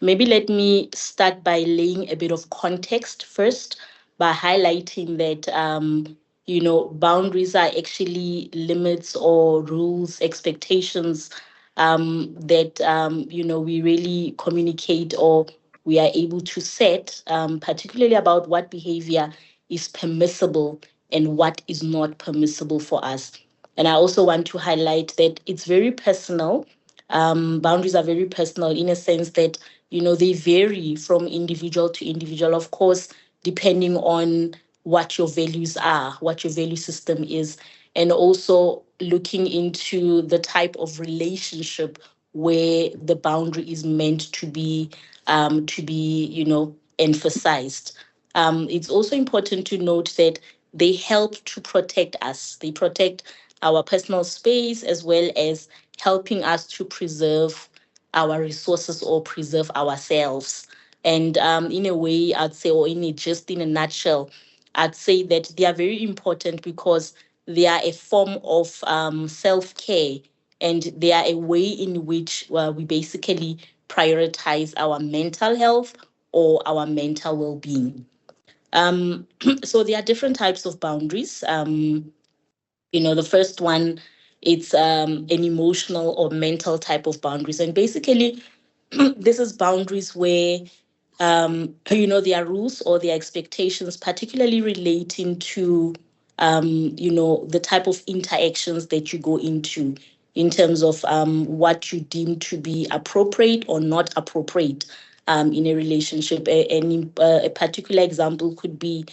Maybe let me start by laying a bit of context first by highlighting that, boundaries are actually limits or rules, expectations that, we really communicate or we are able to set, particularly about what behavior is permissible and what is not permissible for us. And I also want to highlight that it's very personal. Boundaries are very personal in a sense that, they vary from individual to individual, of course, depending on what your values are, what your value system is, and also looking into the type of relationship where the boundary is meant to be emphasized. It's also important to note that they help to protect us. They protect our personal space as well as helping us to preserve our resources or preserve ourselves. And in a way, I'd say, or just in a nutshell, I'd say that they are very important because they are a form of self care, and they are a way in which we basically prioritize our mental health or our mental well being. So there are different types of boundaries. The first one, it's an emotional or mental type of boundaries. And basically, this is boundaries where there are rules or there are expectations, particularly relating to the type of interactions that you go into in terms of what you deem to be appropriate or not appropriate in a relationship. A particular example could be,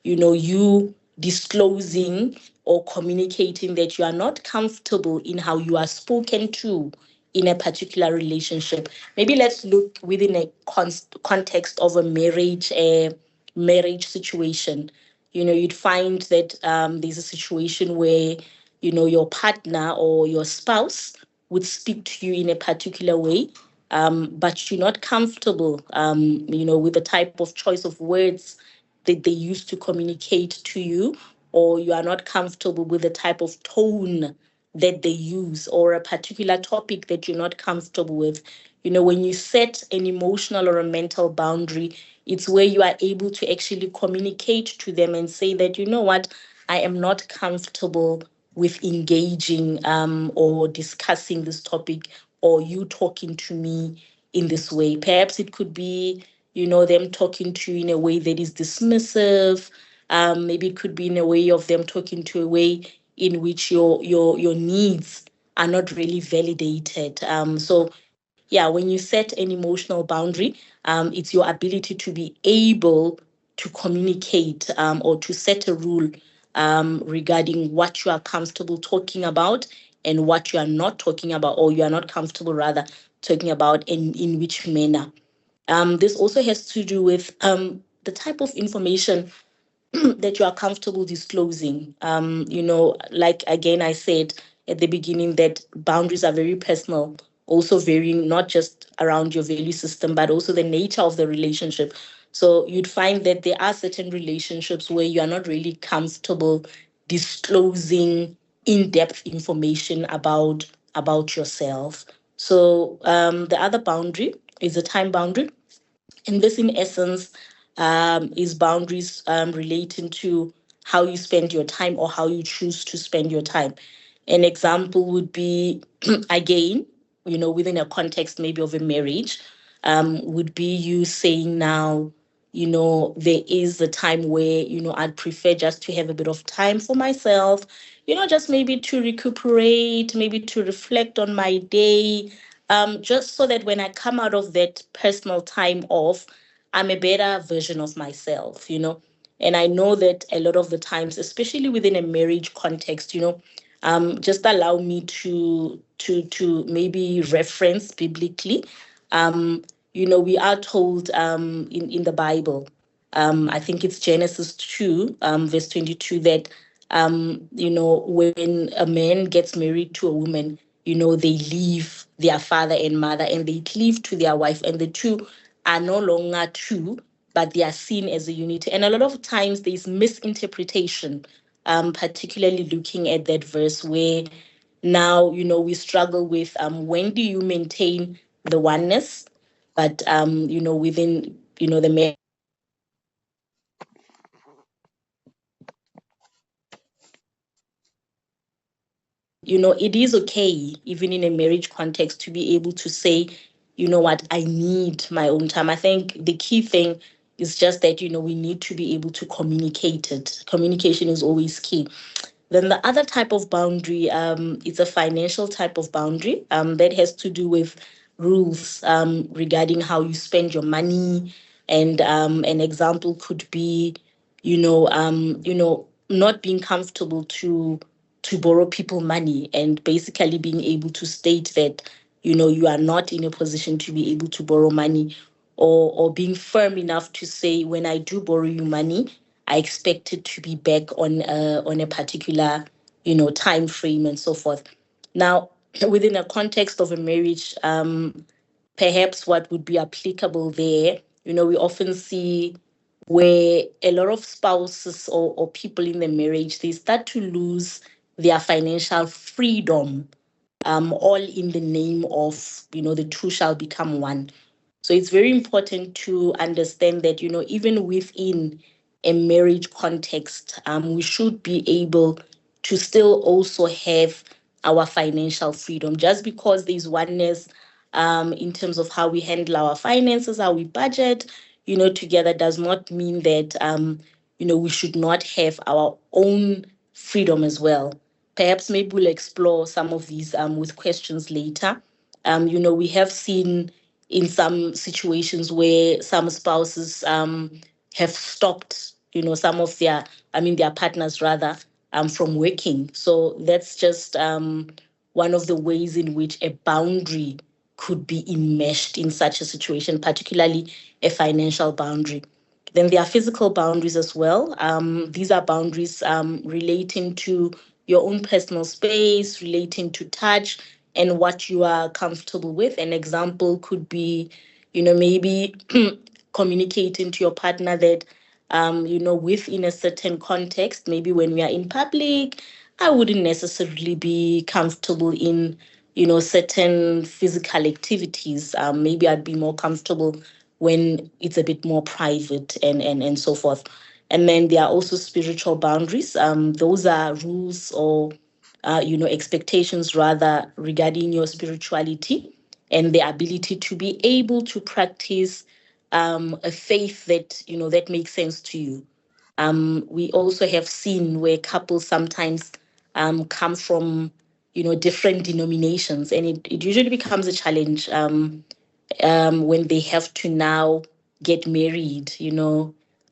you disclosing or communicating that you are not comfortable in how you are spoken to in a particular relationship. Maybe let's look within a context of a marriage situation. You'd find that there's a situation where your partner or your spouse would speak to you in a particular way, but you're not comfortable with the type of choice of words that they use to communicate to you, or you are not comfortable with the type of tone that they use, or a particular topic that you're not comfortable with. When you set an emotional or a mental boundary, it's where you are able to actually communicate to them and say that, what, I am not comfortable with engaging or discussing this topic, or you talking to me in this way. Perhaps it could be, them talking to you in a way that is dismissive. Maybe it could be in a way of them talking to a way in which your needs are not really validated. So yeah, when you set an emotional boundary, it's your ability to be able to communicate or to set a rule regarding what you are comfortable talking about and what you are not talking about, or you are not comfortable rather talking about, in which manner. This also has to do with the type of information that you are comfortable disclosing. Like again, I said at the beginning that boundaries are very personal, also varying not just around your value system, but also the nature of the relationship. So you'd find that there are certain relationships where you are not really comfortable disclosing in-depth information about yourself. So the other boundary is a time boundary, and this, in essence, is boundaries relating to how you spend your time or how you choose to spend your time. An example would be, again, within a context maybe of a marriage, would be you saying now, there is a time where, I'd prefer just to have a bit of time for myself, just maybe to recuperate, maybe to reflect on my day, just so that when I come out of that personal time off, I'm a better version of myself, And I know that a lot of the times, especially within a marriage context, just allow me to maybe reference biblically. We are told in the Bible, I think it's Genesis 2, verse 22, that when a man gets married to a woman, they leave their father and mother and they cleave to their wife, and the two are no longer two, but they are seen as a unity. And a lot of times there's misinterpretation, particularly looking at that verse where now, we struggle with when do you maintain the oneness? but within the it is okay, even in a marriage context, to be able to say, you know what, I need my own time. I think the key thing is just that, we need to be able to communicate it. Communication is always key. Then the other type of boundary is a financial type of boundary that has to do with rules regarding how you spend your money. And an example could be, not being comfortable to borrow people money, and basically being able to state that you are not in a position to be able to borrow money, or being firm enough to say, when I do borrow you money, I expect it to be back on a particular time frame and so forth. Now, within a context of a marriage, perhaps what would be applicable there, we often see where a lot of spouses or people in the marriage, they start to lose their financial freedom, all in the name of, the two shall become one. So it's very important to understand that, even within a marriage context, we should be able to still also have our financial freedom. Just because there's oneness in terms of how we handle our finances, how we budget, together, does not mean that, we should not have our own freedom as well. Perhaps maybe we'll explore some of these with questions later. We have seen in some situations where some spouses have stopped, some of their partners rather, from working. So that's just one of the ways in which a boundary could be enmeshed in such a situation, particularly a financial boundary. Then there are physical boundaries as well. These are boundaries relating to your own personal space, relating to touch and what you are comfortable with. An example could be, maybe communicating to your partner that, within a certain context, maybe when we are in public, I wouldn't necessarily be comfortable in, certain physical activities. Maybe I'd be more comfortable when it's a bit more private and so forth. And then there are also spiritual boundaries. Those are rules or expectations rather regarding your spirituality and the ability to be able to practice a faith that that makes sense to you. We also have seen where couples sometimes come from different denominations, and it usually becomes a challenge when they have to now get married,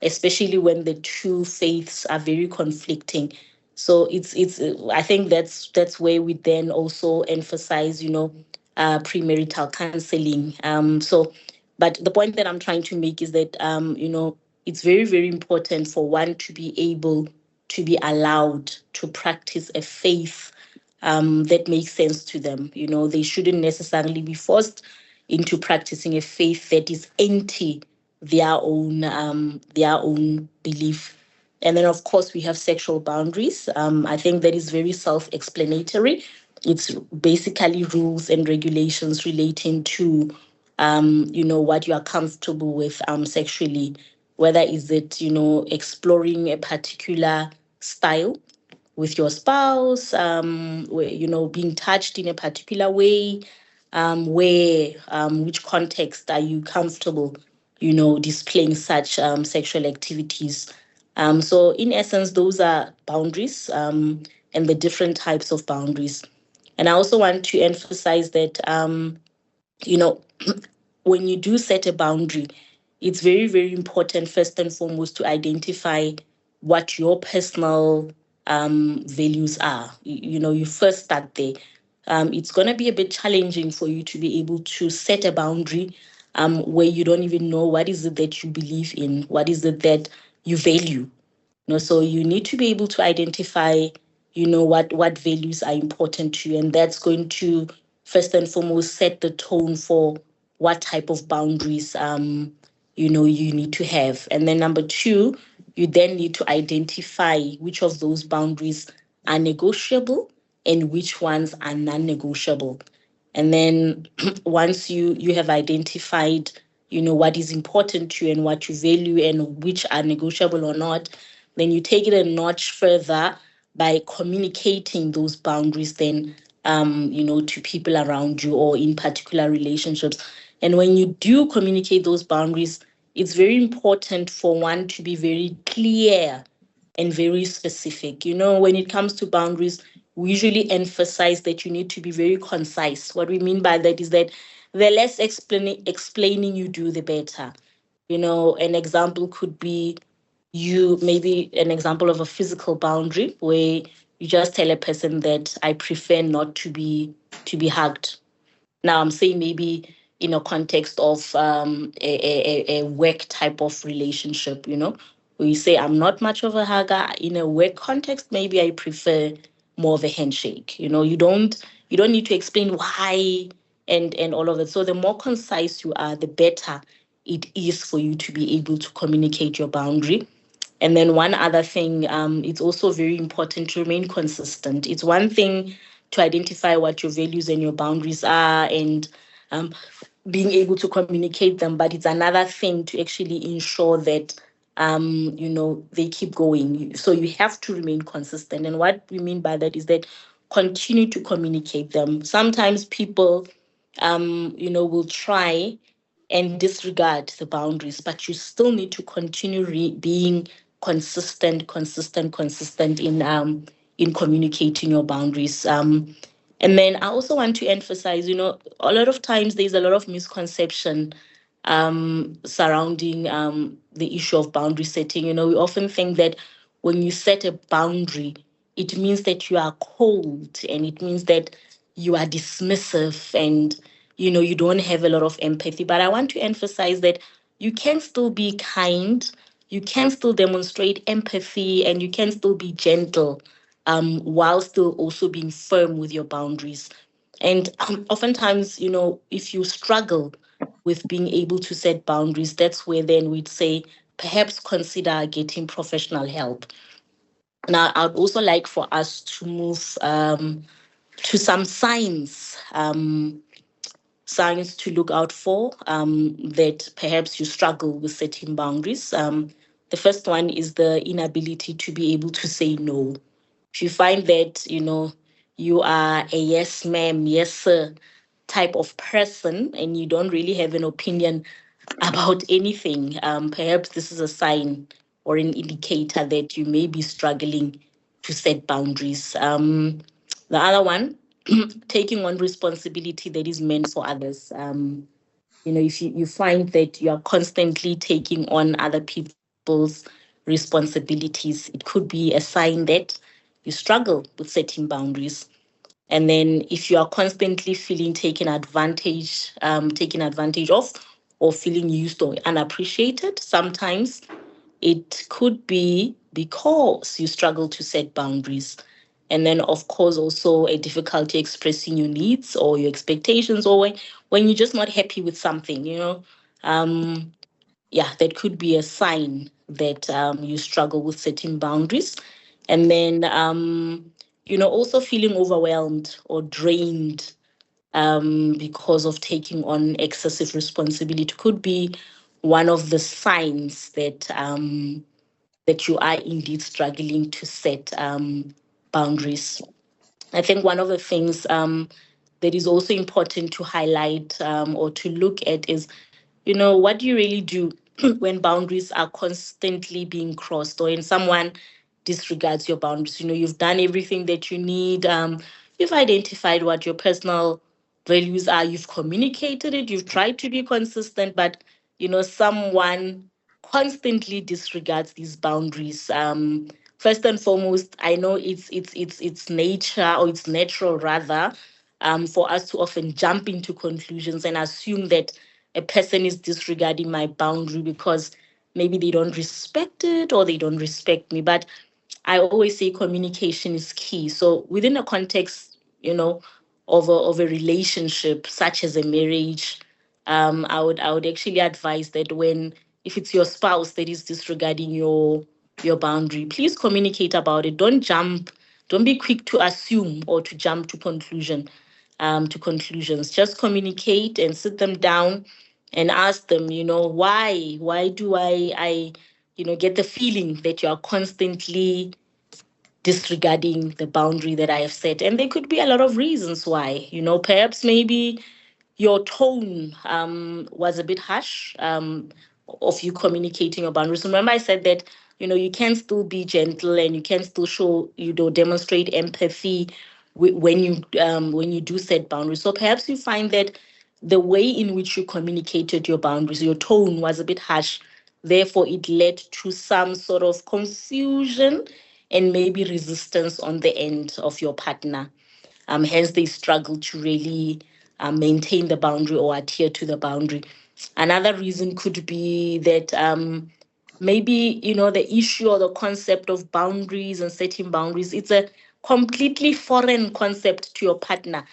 especially when the two faiths are very conflicting. So it's I think that's where we then also emphasize, premarital counseling. But the point that I'm trying to make is that it's very, very important for one to be able to be allowed to practice a faith that makes sense to them. They shouldn't necessarily be forced into practicing a faith that is anti their own belief. And then, of course, we have sexual boundaries. I think that is very self-explanatory. It's basically rules and regulations relating to, what you are comfortable with sexually, whether is it, exploring a particular style with your spouse, being touched in a particular way, which context are you comfortable, displaying such sexual activities. So in essence, those are boundaries and the different types of boundaries. And I also want to emphasize that, you know, when you do set a boundary, it's very, very important, first and foremost, to identify what your personal values are. You first start there. It's going to be a bit challenging for you to be able to set a boundary where you don't even know what is it that you believe in, what is it that you value. So you need to be able to identify, what values are important to you, and that's going to first and foremost set the tone for what type of boundaries you need to have. And then number two, you then need to identify which of those boundaries are negotiable and which ones are non-negotiable. And then once you have identified, what is important to you and what you value and which are negotiable or not, then you take it a notch further by communicating those boundaries then, to people around you or in particular relationships. And when you do communicate those boundaries, it's very important for one to be very clear and very specific. When it comes to boundaries, we usually emphasize that you need to be very concise. What we mean by that is that the less explaining you do, the better. An example could be, maybe an example of a physical boundary where you just tell a person that I prefer not to be hugged. Now, I'm saying maybe in a context of a work type of relationship, where you say, I'm not much of a hugger. In a work context, maybe I prefer more of a handshake. You don't need to explain why and all of that. So the more concise you are, the better it is for you to be able to communicate your boundary. And then one other thing, it's also very important to remain consistent. It's one thing to identify what your values and your boundaries are and um, being able to communicate them, but it's another thing to actually ensure that they keep going. So you have to remain consistent. And what we mean by that is that continue to communicate them. Sometimes people will try and disregard the boundaries, but you still need to continue being consistent in communicating your boundaries. And then I also want to emphasize, a lot of times there's a lot of misconception surrounding the issue of boundary setting. We often think that when you set a boundary, it means that you are cold and it means that you are dismissive and you don't have a lot of empathy. But I want to emphasize that you can still be kind, you can still demonstrate empathy, and you can still be gentle while still also being firm with your boundaries. And oftentimes, if you struggle with being able to set boundaries, that's where then we'd say perhaps consider getting professional help. Now, I'd also like for us to move to some signs to look out for that perhaps you struggle with setting boundaries. The first one is the inability to be able to say no. If you find that, you are a yes, ma'am, yes, sir type of person and you don't really have an opinion about anything, perhaps this is a sign or an indicator that you may be struggling to set boundaries. The other one, taking on responsibility that is meant for others. If you find that you are constantly taking on other people's responsibilities, it could be a sign that you struggle with setting boundaries. And then if you are constantly feeling taken advantage of, or feeling used or unappreciated, sometimes it could be because you struggle to set boundaries. And then, of course, also a difficulty expressing your needs or your expectations, or when you're just not happy with something, yeah, that could be a sign that you struggle with setting boundaries. And then, also feeling overwhelmed or drained because of taking on excessive responsibility could be one of the signs that you are indeed struggling to set boundaries. I think one of the things that is also important to highlight or to look at is, what do you really do when boundaries are constantly being crossed or when someone disregards your boundaries? You've done everything that you need. You've identified what your personal values are. You've communicated it. You've tried to be consistent, but someone constantly disregards these boundaries. First and foremost, I know it's nature, or it's natural rather, for us to often jump into conclusions and assume that a person is disregarding my boundary because maybe they don't respect it or they don't respect me. But I always say communication is key. So within a context, of a relationship such as a marriage, I would actually advise that if it's your spouse that is disregarding your boundary, please communicate about it. Don't be quick to assume or to jump to conclusion. to conclusions. Just communicate and sit them down and ask them, why do I get the feeling that you are constantly disregarding the boundary that I have set. And there could be a lot of reasons why. Perhaps maybe your tone was a bit harsh, of you communicating your boundaries. Remember, I said that you can still be gentle and you can still show, demonstrate empathy when you do set boundaries. So perhaps you find that the way in which you communicated your boundaries, your tone was a bit harsh. Therefore, it led to some sort of confusion and maybe resistance on the end of your partner. Hence, they struggle to really maintain the boundary or adhere to the boundary. Another reason could be that maybe the issue or the concept of boundaries and setting boundaries, it's a completely foreign concept to your partner.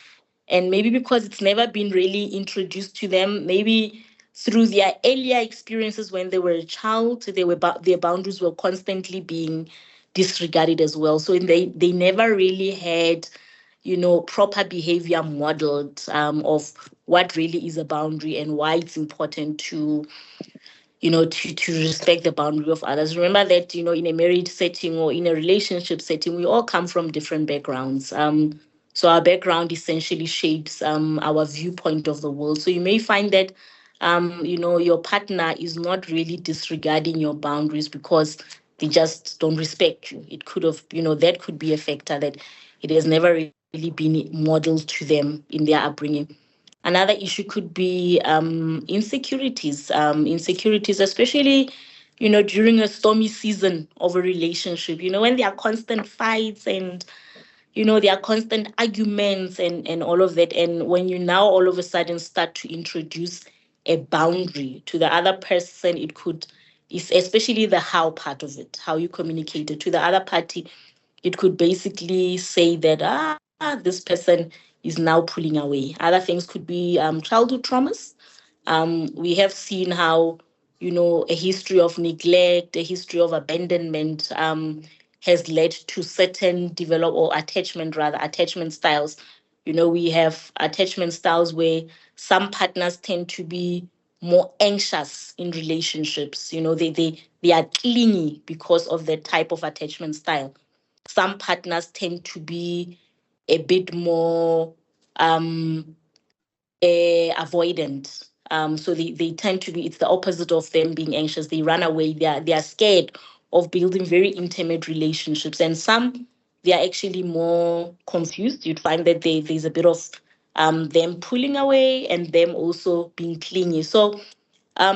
And maybe because it's never been really introduced to them, maybe through their earlier experiences when they were a child, their boundaries were constantly being disregarded as well. So they never really had proper behavior modeled, of what really is a boundary and why it's important to respect the boundary of others. Remember that, in a married setting or in a relationship setting, we all come from different backgrounds. So our background essentially shapes our viewpoint of the world. So you may find that, your partner is not really disregarding your boundaries because they just don't respect you. It could have, that could be a factor that it has never really been modeled to them in their upbringing. Another issue could be insecurities. Insecurities, especially, during a stormy season of a relationship. When there are constant fights and there are constant arguments and all of that. And when you now all of a sudden start to introduce a boundary to the other person, it could, is especially the how part of it, how you communicate it to the other party. It could basically say that, this person is now pulling away. Other things could be childhood traumas. We have seen how, a history of neglect, a history of abandonment, has led to certain develop or attachment, rather, attachment styles. We have attachment styles where some partners tend to be more anxious in relationships. They are clingy because of the type of attachment style. Some partners tend to be a bit more um, avoidant. So they tend to be, it's the opposite of them being anxious. They run away. They are scared of building very intimate relationships. And some, they are actually more confused. You'd find that there's a bit of them pulling away and them also being clingy. So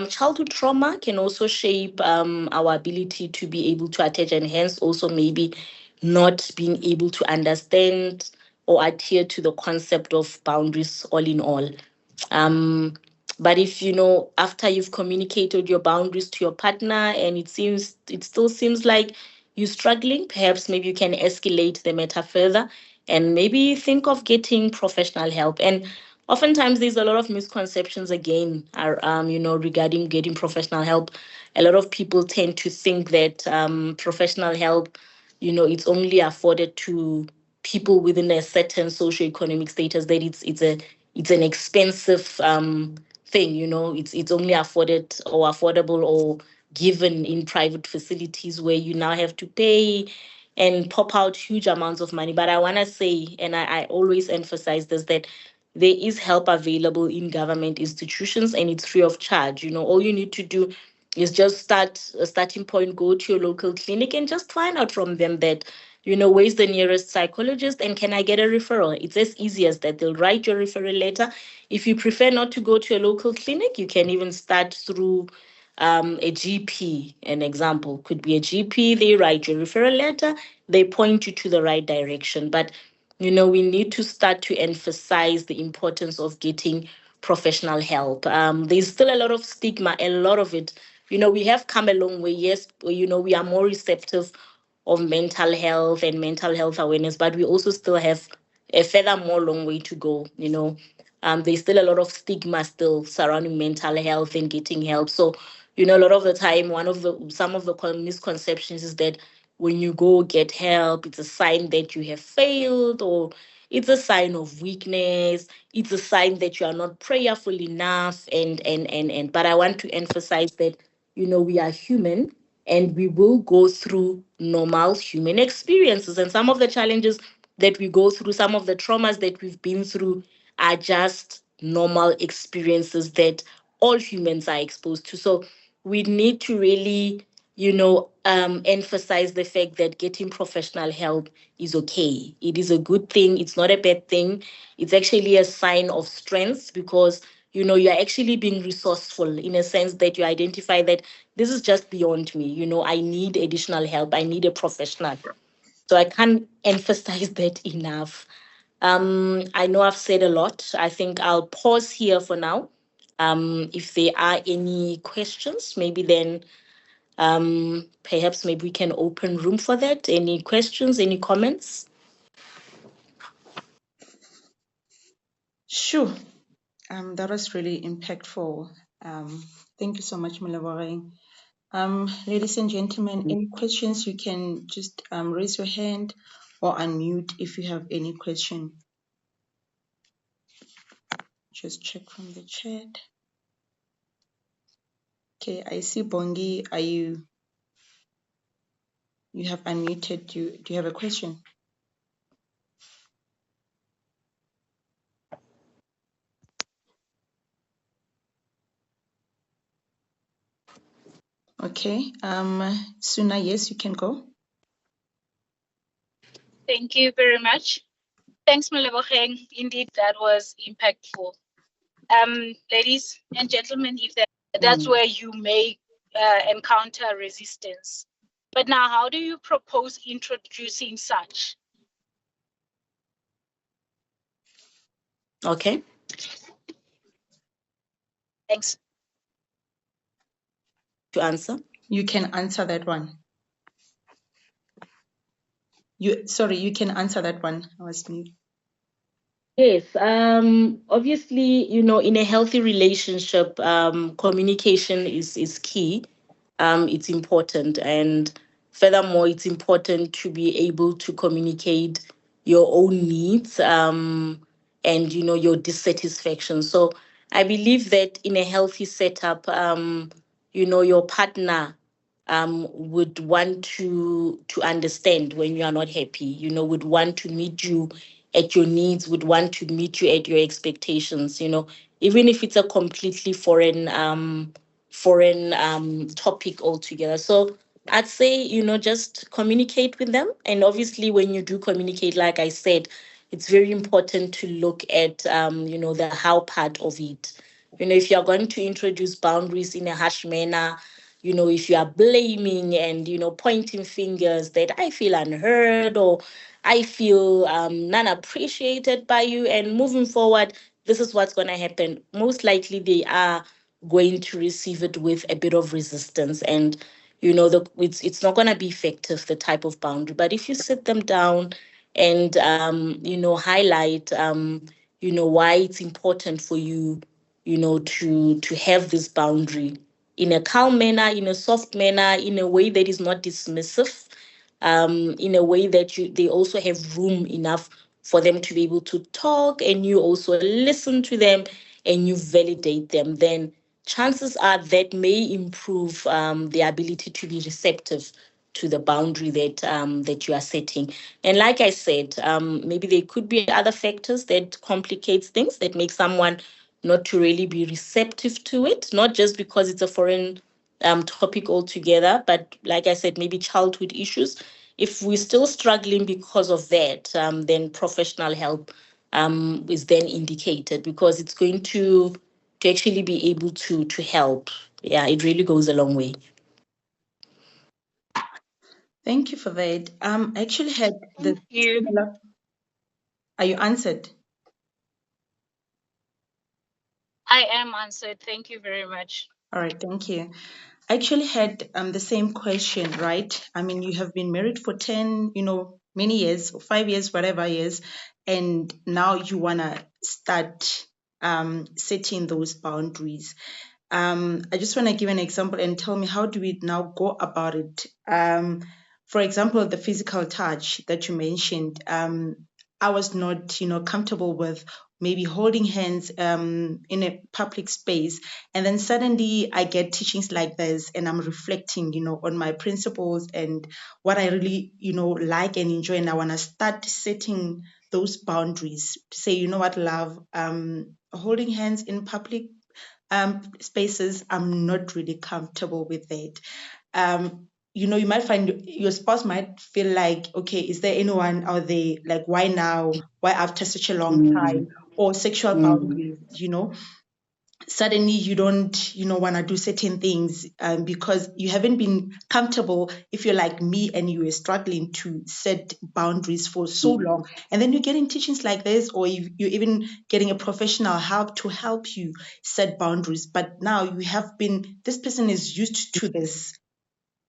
childhood trauma can also shape our ability to be able to attach, and hence also maybe not being able to understand or adhere to the concept of boundaries all in all. Um, but if after you've communicated your boundaries to your partner and it still seems like you're struggling, perhaps maybe you can escalate the matter further and maybe think of getting professional help. And oftentimes there's a lot of misconceptions again regarding getting professional help. A lot of people tend to think that professional help, it's only afforded to people within a certain socioeconomic status, that it's an expensive thing. It's only afforded or affordable or given in private facilities where you now have to pay and pop out huge amounts of money. But I want to say, and I always emphasize this, that there is help available in government institutions and it's free of charge. All you need to do is just start a starting point, go to your local clinic and just find out from them that, where's the nearest psychologist and can I get a referral? It's as easy as that. They'll write your referral letter. If you prefer not to go to a local clinic, you can even start through a GP. An example could be a GP. They write your referral letter, they point you to the right direction. But we need to start to emphasize the importance of getting professional help. There's still a lot of stigma, a lot of it. We have come a long way. Yes, we are more receptive of mental health and mental health awareness, but we also still have a furthermore long way to go. There's still a lot of stigma still surrounding mental health and getting help. So, a lot of the time, some of the misconceptions is that when you go get help, it's a sign that you have failed or it's a sign of weakness. It's a sign that you are not prayerful enough. And but I want to emphasize that, we are human, and we will go through normal human experiences. And some of the challenges that we go through, some of the traumas that we've been through, are just normal experiences that all humans are exposed to. So we need to really, emphasize the fact that getting professional help is okay. It is a good thing. It's not a bad thing. It's actually a sign of strength, because you're actually being resourceful, in a sense that you identify that this is just beyond me. I need additional help. I need a professional. So I can't emphasize that enough. I know I've said a lot. I think I'll pause here for now. If there are any questions, maybe then perhaps maybe we can open room for that. Any questions, any comments? Sure. That was really impactful. Thank you so much, Molebogeng. Ladies and gentlemen, any questions, you can just raise your hand or unmute if you have any question. Just check from the chat. Okay, I see Bongi. You have unmuted. Do you have a question? Okay. Suna, yes, you can go. Thank you very much. Thanks, Molebogeng. Indeed, that was impactful. Ladies and gentlemen, that's where you may encounter resistance. But now, how do you propose introducing such? Okay. Thanks. To answer? You can answer that one. You can answer that one. I was mute. Yes. Obviously, in a healthy relationship, communication is key. It's important, and furthermore, it's important to be able to communicate your own needs, and your dissatisfaction. So I believe that in a healthy setup, your partner would want to understand when you are not happy, would want to meet you at your needs, would want to meet you at your expectations, even if it's a completely foreign topic altogether. So I'd say, just communicate with them. And obviously, when you do communicate, like I said, it's very important to look at, the how part of it. If you're going to introduce boundaries in a harsh manner, if you are blaming and, pointing fingers that I feel unheard, or I feel non appreciated by you, and moving forward, this is what's going to happen. Most likely, they are going to receive it with a bit of resistance, and it's not going to be effective, the type of boundary. But if you sit them down and highlight why it's important for you, to have this boundary in a calm manner, in a soft manner, in a way that is not dismissive, in a way that they also have room enough for them to be able to talk, and you also listen to them and you validate them, then chances are that may improve the ability to be receptive to the boundary that you are setting. And like I said, maybe there could be other factors that complicates things, that make someone not to really be receptive to it, not just because it's a foreign topic altogether, but like I said, maybe childhood issues. If we're still struggling because of that, then professional help is then indicated, because it's going to actually be able to help. Yeah, it really goes a long way. Thank you for that. I actually had the similar. Are you answered? I am answered. Thank you very much. All right, thank you. I actually had the same question, right? I mean, you have been married for 10, many years, or 5 years, whatever years, and now you want to start setting those boundaries. I just want to give an example and tell me, how do we now go about it? For example, the physical touch that you mentioned. I was not, comfortable with maybe holding hands in a public space. And then suddenly I get teachings like this and I'm reflecting, on my principles and what I really, like and enjoy. And I want to start setting those boundaries to say, you know what, love, holding hands in public spaces, I'm not really comfortable with it. You might find your spouse might feel like, okay, is there anyone out there? Like, why now? Why after such a long time? Or sexual boundaries, suddenly you don't, want to do certain things because you haven't been comfortable. If you're like me and you were struggling to set boundaries for so long, and then you're getting teachings like this, or you're even getting a professional help to help you set boundaries. But now this person is used to this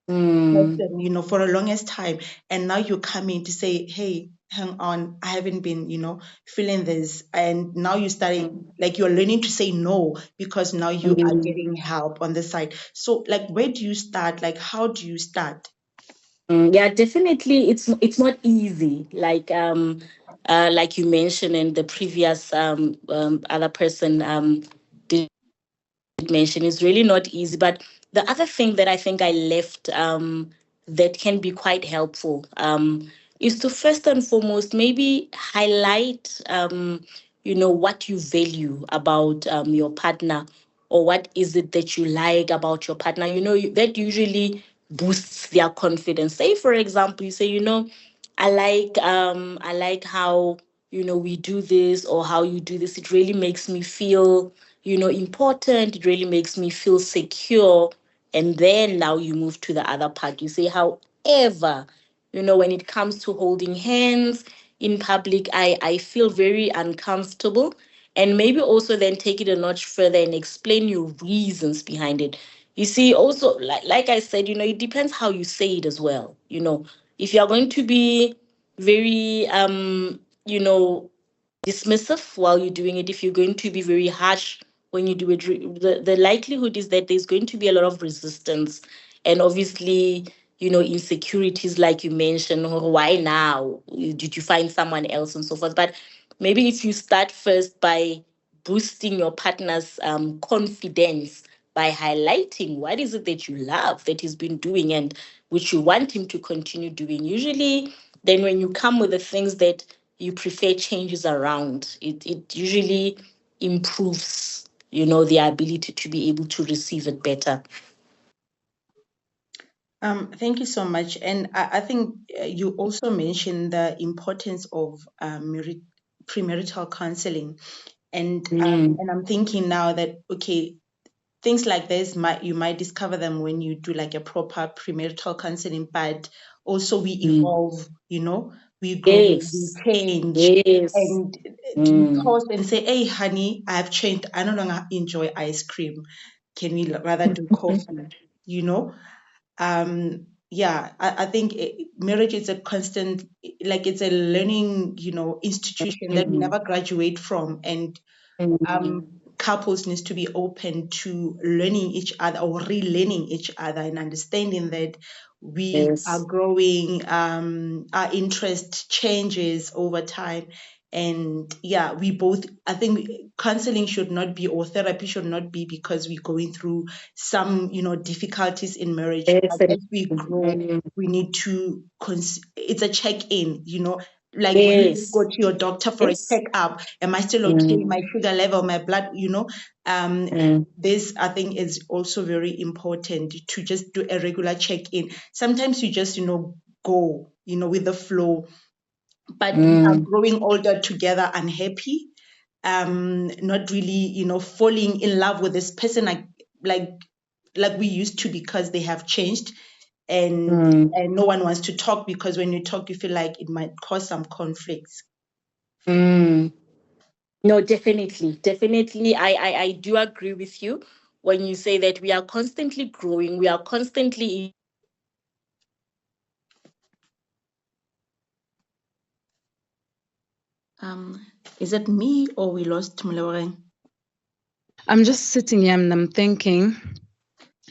person, for the longest time. And now you're coming to say, hey, hang on, I haven't been, feeling this. And now you start, like, you're learning to say no because now you are getting help on the side. So, like, where do you start? Like, how do you start? Yeah, definitely. It's not easy. Like you mentioned, and the previous other person did mention, is really not easy. But the other thing that I think I left that can be quite helpful is to first and foremost maybe highlight what you value about your partner, or what is it that you like about your partner. That usually boosts their confidence. Say, for example, you say, I like how we do this, or how you do this. It really makes me feel important. It really makes me feel secure. And then now you move to the other part. You say, however, when it comes to holding hands in public, I feel very uncomfortable. And maybe also then take it a notch further and explain your reasons behind it. You see, also, like I said, it depends how you say it as well. If you are going to be very dismissive while you're doing it, if you're going to be very harsh when you do it, the likelihood is that there's going to be a lot of resistance. And obviously, insecurities, like you mentioned, or why now? Did you find someone else, and so forth? But maybe if you start first by boosting your partner's confidence by highlighting what is it that you love that he's been doing and which you want him to continue doing. Usually, then when you come with the things that you prefer changes around, it usually improves, the ability to be able to receive it better. Thank you so much. And I think you also mentioned the importance of premarital counseling. And I'm thinking now that, okay, things like this you might discover them when you do like a proper premarital counseling, but also we evolve, we grow, we Yes. change, Yes. and we pause and say, hey honey, I have changed, I no longer enjoy ice cream, can we rather do coffee, you know yeah, I think marriage is a constant, like it's a learning, institution that we never graduate from. And couples needs to be open to learning each other or relearning each other and understanding that we are Yes. growing, our interest changes over time. And yeah, I think counseling should not be, or therapy should not be because we're going through some, difficulties in marriage. Yes. But as we grow, we need to, it's a check-in, like when you go Yes. to your doctor for a Yes. checkup, am I still okay? My Mm, sugar level, my blood, mm, this I think is also very important to just do a regular check-in. Sometimes you just, go, with the flow, but we are mm, growing older together unhappy, not really, falling in love with this person like like we used to, because they have changed. mm, And no one wants to talk, because when you talk you feel like it might cause some conflicts. mm. No, definitely. Definitely. I do agree with you when you say that we are constantly growing, we are constantly Is it me or we lost Molebogeng? I'm just sitting here and I'm thinking,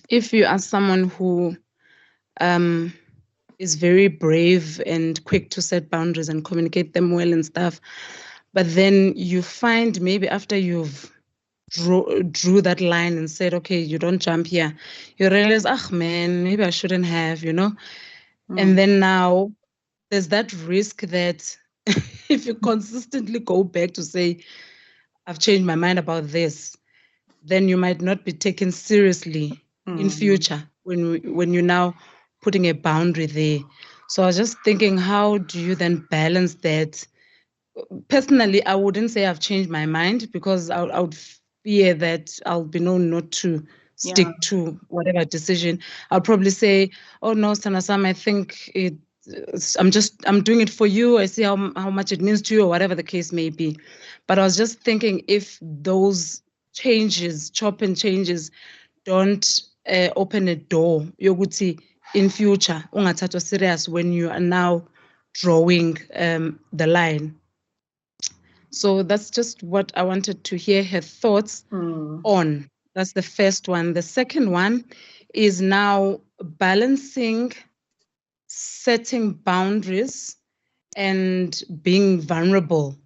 if you are someone who is very brave and quick to set boundaries and communicate them well and stuff. But then you find maybe after you've drew that line and said, okay, you don't jump here, you realize, ah, man, maybe I shouldn't have, And then now there's that risk that if you consistently go back to say, I've changed my mind about this, then you might not be taken seriously in future when you're now putting a boundary there. So I was just thinking, how do you then balance that? Personally, I wouldn't say I've changed my mind because I would fear that I'll be known not to stick to whatever decision. I'll probably say, oh no, Sanasam, I think I'm doing it for you. I see how much it means to you or whatever the case may be. But I was just thinking if those changes, chop and changes, don't open a door yokuthi in future ungathathwa serious when you are now drawing the line. So that's just what I wanted to hear her thoughts on. That's the first one. The second one is now balancing setting boundaries and being vulnerable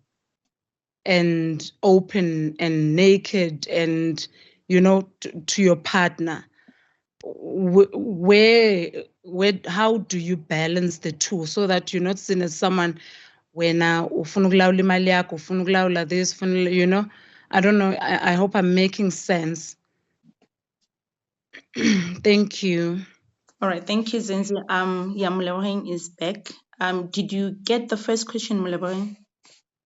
and open and naked and, to your partner. Where, how do you balance the two so that you're not seen as someone wena ufuna ukulawula imali yakho, ufuna ukulawula this, I don't know. I hope I'm making sense. Thank you. All right, thank you, Zinzi. Yeah, Molebogeng is back. Did you get the first question, Molebogeng?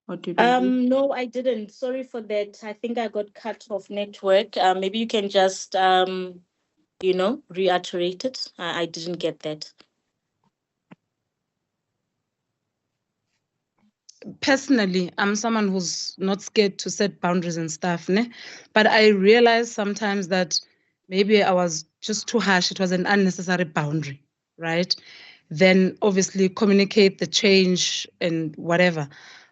Or did we? No, I didn't. Sorry for that. I think I got cut off network. Maybe you can just reiterate it. I didn't get that. Personally, I'm someone who's not scared to set boundaries and stuff, ne? But I realize sometimes that maybe I was just too harsh. It was an unnecessary boundary, right? Then obviously communicate the change and whatever.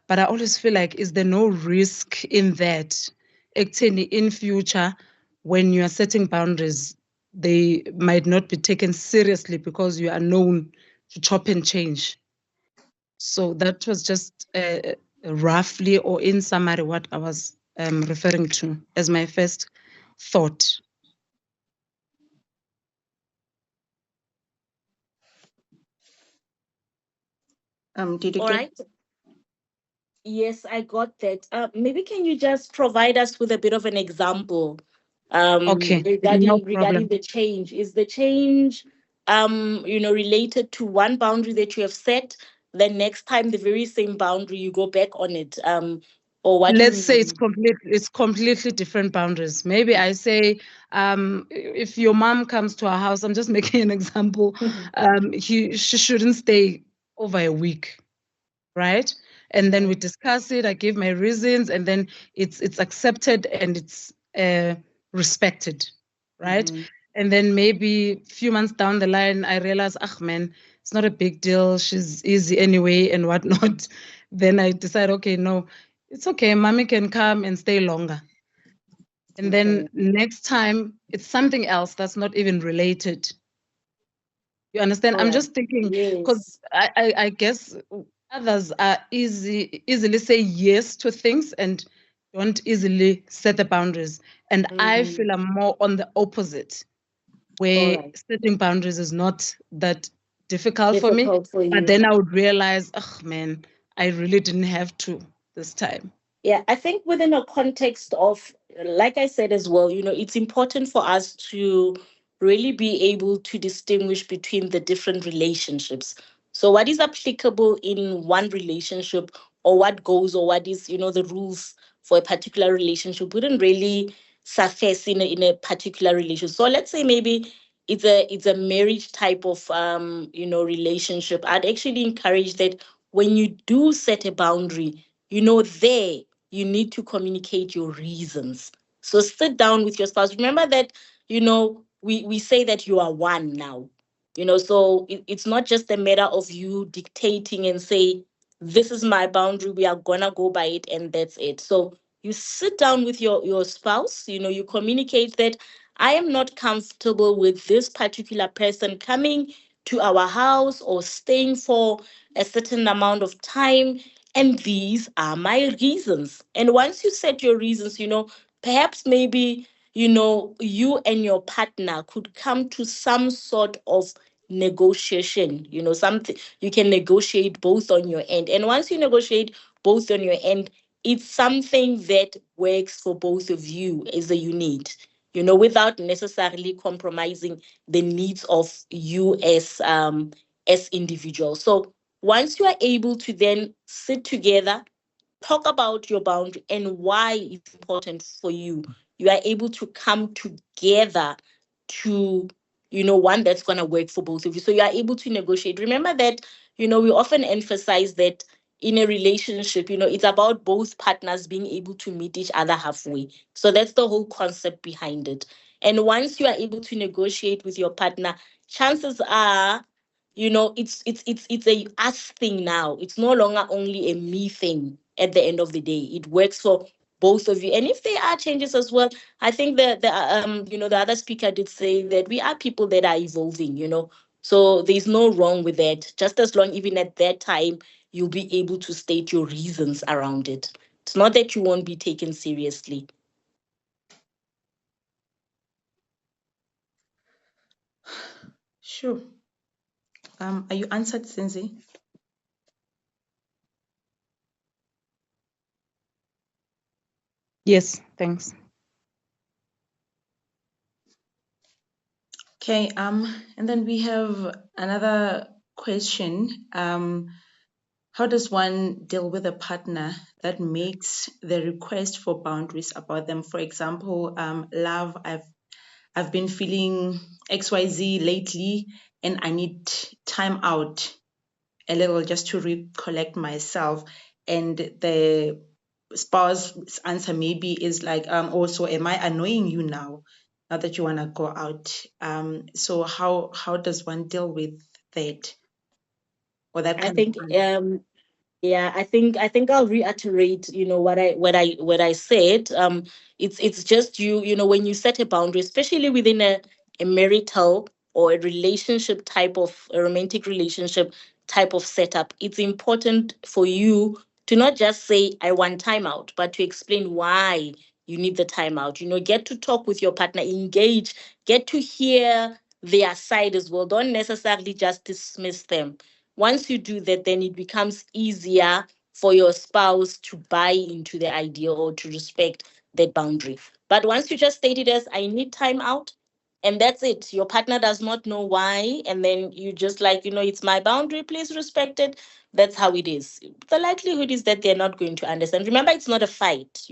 But I always feel like, is there no risk in that? Actually, in future, when you are setting boundaries, they might not be taken seriously because you are known to chop and change. So that was just roughly or in summary what I was referring to as my first thought. Did you All get? right. Yes, I got that. Maybe can you just provide us with a bit of an example Okay, no regarding problem. the change? Is the change related to one boundary that you have set? Then next time the very same boundary you go back on it. Or what do you Let's say mean? it's completely different boundaries. Maybe I say, if your mom comes to our house, I'm just making an example. She shouldn't stay over a week, right? And then we discuss it. I give my reasons, and then it's accepted and it's respected, right? And then maybe a few months down the line, I realize, ah, man, it's not a big deal. She's easy anyway, and whatnot. Then I decide, okay, no, it's okay. Mommy can come and stay longer. And then next time, it's something else that's not even related. You understand? I'm just thinking because Yes. I guess others are easily say yes to things and don't easily set the boundaries. And I feel I'm more on the opposite, where setting boundaries is not that difficult for me. Difficult for But you. then I would realize, oh man, I really didn't have to this time. Yeah, I think within a context of, like I said as well, it's important for us to really be able to distinguish between the different relationships. So, what is applicable in one relationship, or what goes, or what is, the rules for a particular relationship, wouldn't really surface in a particular relationship. So, let's say maybe it's a marriage type of relationship. I'd actually encourage that when you do set a boundary, there you need to communicate your reasons. So sit down with your spouse. Remember that, we say that you are one now. So it's not just a matter of you dictating and say, this is my boundary, we are gonna go by it, and that's it. So you sit down with your spouse, you communicate that I am not comfortable with this particular person coming to our house or staying for a certain amount of time. And these are my reasons. And once you set your reasons, perhaps maybe, you and your partner could come to some sort of negotiation, something you can negotiate both on your end. And once you negotiate both on your end, it's something that works for both of you as a unit, without necessarily compromising the needs of you as individuals. So once you are able to then sit together, talk about your boundary and why it's important for you, you are able to come together to, one that's going to work for both of you. So you are able to negotiate. Remember that, we often emphasize that in a relationship, it's about both partners being able to meet each other halfway. So that's the whole concept behind it. And once you are able to negotiate with your partner, chances are, it's a us thing now. It's no longer only a me thing at the end of the day. It works for both of you. And if there are changes as well, I think that the other speaker did say that we are people that are evolving, So there's no wrong with that. Just as long, even at that time, you'll be able to state your reasons around it. It's not that you won't be taken seriously. Sure. Are you answered, Senzi? Yes, thanks. Okay. And then we have another question. How does one deal with a partner that makes the request for boundaries about them? For example, love, I've been feeling XYZ lately and I need time out a little just to recollect myself. And the spouse's answer maybe is like, also, am I annoying you now that you want to go out? So how does one deal with that, or that I kind of think answer? Yeah, I think I'll reiterate, what I said. It's just when you set a boundary, especially within a marital or a romantic relationship type of setup, it's important for you to not just say I want time out, but to explain why you need the time out. Get to talk with your partner, engage, get to hear their side as well. Don't necessarily just dismiss them. Once you do that, then it becomes easier for your spouse to buy into the idea or to respect that boundary. But once you just state it as, I need time out, and that's it, your partner does not know why, and then you just like, it's my boundary, please respect it. That's how it is. The likelihood is that they're not going to understand. Remember, it's not a fight,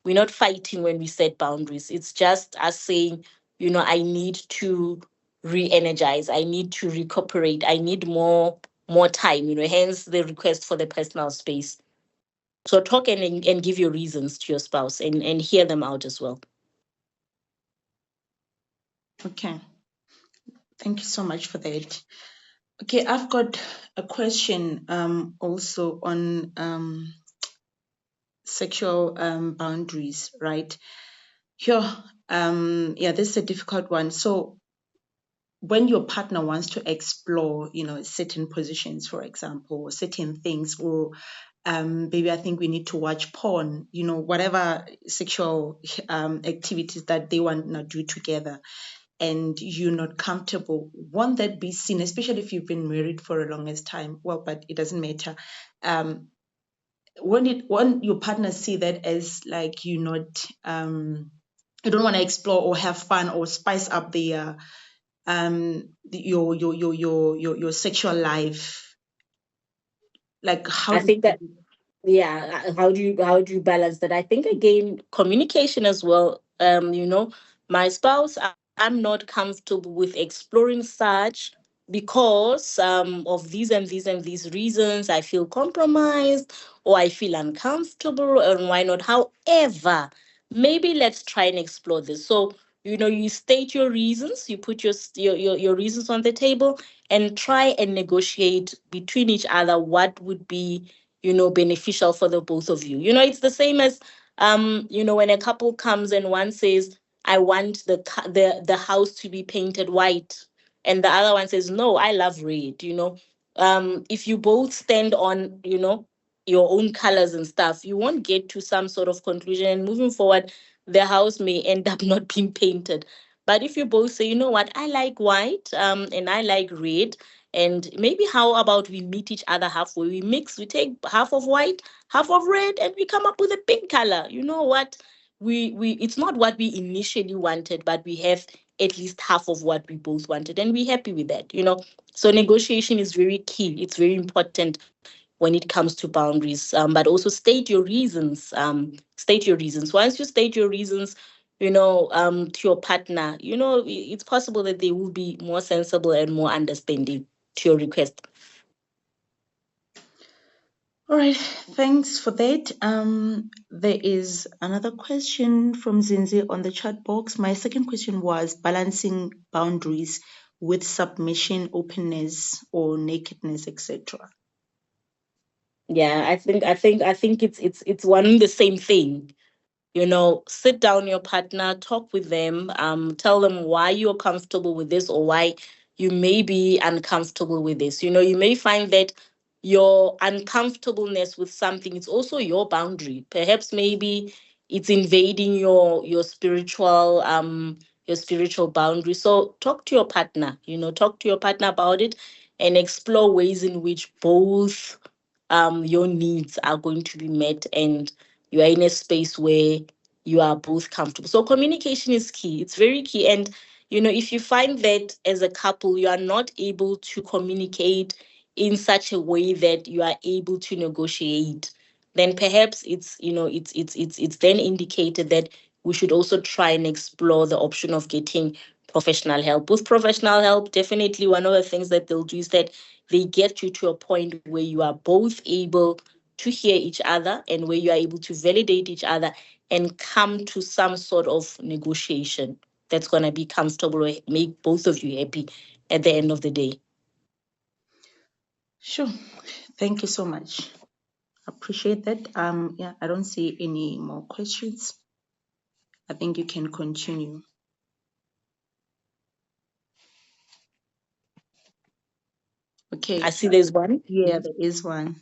we're not fighting when we set boundaries. It's just us saying, I need to re-energize, I need to recuperate, I need more time, hence the request for the personal space. So talk and give your reasons to your spouse and hear them out as well. Okay, thank you so much for that. Okay, I've got a question also on sexual boundaries, right? Here, yeah, this is a difficult one. So when your partner wants to explore, certain positions, for example, or certain things, or baby, I think we need to watch porn, whatever sexual activities that they want to do together, and you're not comfortable, won't that be seen, especially if you've been married for a longest time? Well, but it doesn't matter. Won't your partner see that as like you not you don't want to explore or have fun or spice up your sexual life? Like, how I do think that how do you balance that? I think again, communication as well. My spouse, I'm not comfortable with exploring such because of these and these and these reasons. I feel compromised or I feel uncomfortable, and why not? However, maybe let's try and explore this. So you state your reasons, you put your reasons on the table, and try and negotiate between each other what would be beneficial for the both of you. It's the same as when a couple comes and one says, I want the house to be painted white. and the other one says, no, I love red, if you both stand on, your own colors and stuff, you won't get to some sort of conclusion. And moving forward, the house may end up not being painted. But if you both say, you know what, I like white, and I like red, and maybe how about we meet each other halfway? We mix, we take half of white, half of red, and we come up with a pink color. You know what? We it's not what we initially wanted, but we have at least half of what we both wanted, and we're happy with that. So negotiation is very key. It's very important when it comes to boundaries. But also state your reasons. State your reasons. Once you state your reasons, to your partner, it's possible that they will be more sensible and more understanding to your request. All right, thanks for that. There is another question from Zinzi on the chat box. My second question was balancing boundaries with submission, openness, or nakedness, etc. Yeah, I think it's one and the same thing. Sit down your partner, talk with them, tell them why you're comfortable with this or why you may be uncomfortable with this. You may find that your uncomfortableness with something is also your boundary. Perhaps maybe it's invading your spiritual boundary. So talk to your partner, talk to your partner about it and explore ways in which both your needs are going to be met and you are in a space where you are both comfortable. So communication is key. It's very key. And if you find that as a couple you are not able to communicate in such a way that you are able to negotiate, then perhaps it's then indicated that we should also try and explore the option of getting professional help. With professional help, definitely one of the things that they'll do is that they get you to a point where you are both able to hear each other and where you are able to validate each other and come to some sort of negotiation that's going to be comfortable or make both of you happy at the end of the day. Sure. Thank you so much. Appreciate that. Yeah, I don't see any more questions. I think you can continue. Okay. I see there's one. Yeah, there is one.